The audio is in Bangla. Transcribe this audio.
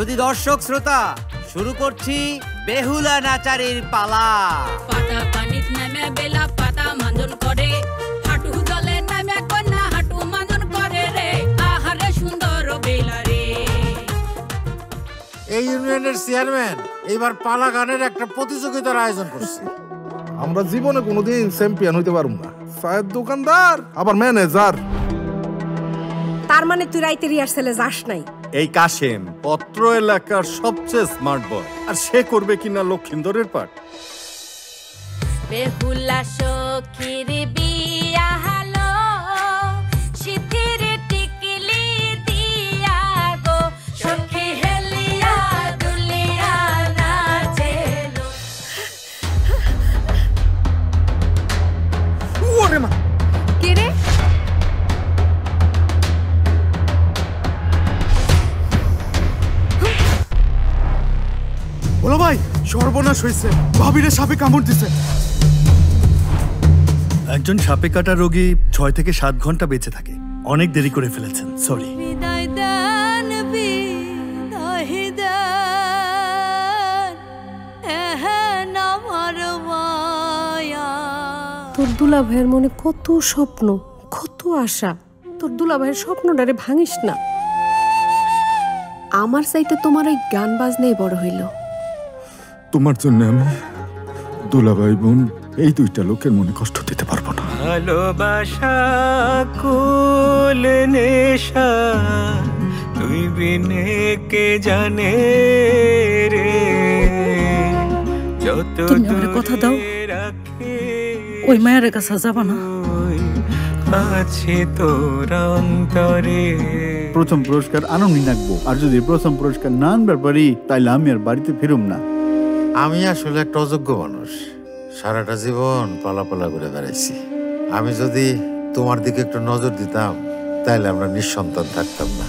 শুধু দর্শক শ্রোতা, শুরু করছি বেহুলা নাচারির পালা। পাতা পানিত নামে বেলা পাতা মাঞ্জন করে, হাঁটু জলে নামে কন্যা হাঁটু মাঞ্জন করে রে, আহারে সুন্দর বেলা রে। এই ইউনিয়নের চেয়ারম্যান এবার পালা গানের একটা প্রতিযোগিতার আয়োজন করছে। আমরা জীবনে কোনোদিন চ্যাম্পিয়ন হইতে পারব না। চায়ের দোকানদার আবার ম্যানেজার। তার মানে তুই রাইতে রিহার্সেলে যাস নাই? এই কাশেম পত্র এলাকার সবচেয়ে স্মার্ট বয়, আর সে করবে কিনা লক্ষিন্দরের পাঠ। বেহুলা সখীর বিয়া হলো, সিথির টিকলি দিয়া গো, সখী হেলিয়া দুলিয়া নাচেলো। ওরে মা, কে রে? বলো ভাই, সর্বনাশ হয়েছে, ভাবিরে সাপে কামড় দিছে। একজন সাপে কাটা রোগী 6 থেকে 7 ঘন্টা বেঁচে থাকে। অনেক দেরি করে ফেলেছেন, সরি। বিদায় দেন বিদায় দেন, এহেন আমার মায়া। তোর দুলা ভাইয়ের মনে কত স্বপ্ন, কত আশা। তোর দুলা ভাইয়ের স্বপ্নটারে ভাঙিস না। আমার চাইতে তোমার ওই গান বাজনাই বড় হইল। তোমার জন্য আমি দুলাভাই বোন এই দুইটা লোকের মনে কষ্ট দিতে পারবো না। ভালোবাসা কুল নেশা, তুই বিনে কে জানে রে। যত তুমি আমার কথা দাও, ওই মায়ের কাছে যাবা না। আছে তোর অন্তরে। প্রথম পুরস্কার আনন্দ রাখবো, আর যদি প্রথম পুরস্কার না আনবার পারি তাইলে আমি আর বাড়িতে ফিরুম না। আমি আসলে একটা অযোগ্য মানুষ, সারাটা জীবন পালাপালা করে বেড়াইছি। আমি যদি তোমার দিকে একটু নজর দিতাম তাহলে আমরা নিঃসন্তান থাকতাম না।